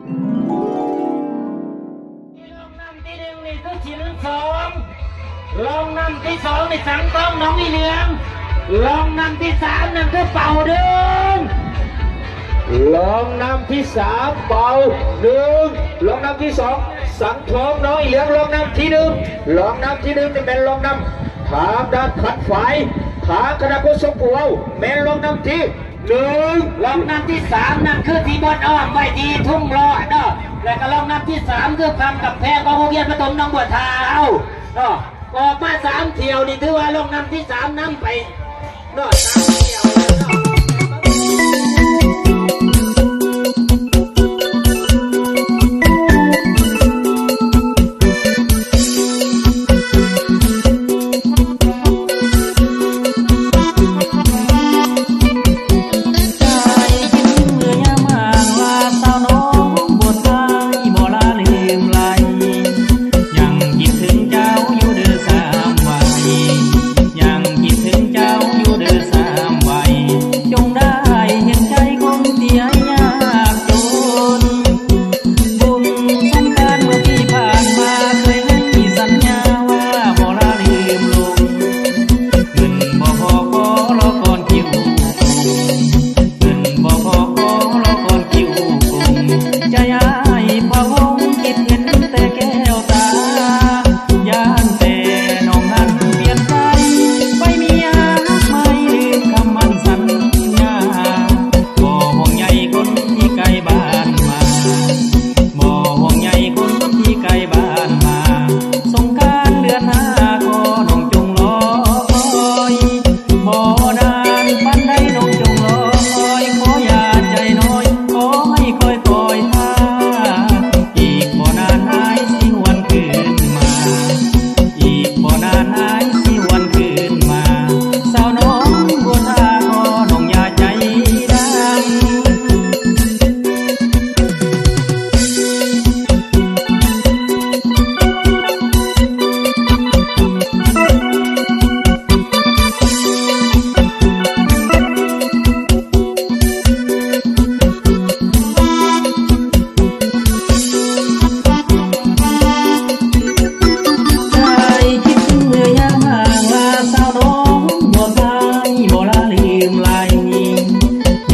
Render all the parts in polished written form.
น้ำที่หนึ่งนี่คือชิ้นสองลองน้ำที่สองนี่สังต้องน้องอีเหลืองลองน้ำที่สามนั่นคือเป่าเดินลองน้ำที่สามเป่าหนึ่งลองน้ำที่สองสังทองน้องอีเหลืองลองน้ำที่หนึ่งลองน้ำที่หนึ่งนี่เป็นลองน้ำทางด้านขัดไฟทางคณะกุศลปูเอาแม่ลองน้ำที่หนึ่งลองน้ำที่สามนั่นคือที่บดอ้อมไว้ที่ทุ่งรอดเนาะและก็ลองน้ำที่สามคือพังกับแพงของโรงเรียนประถมน้องบัวทาเอาเนาะออกมาสามเที่ยวนี่ถือว่าลงน้ำที่สามน้ำไปเนาะสามเที่ยวเนาะ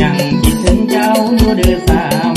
ยังคิดถึงเจ้าอยู่เดือสาม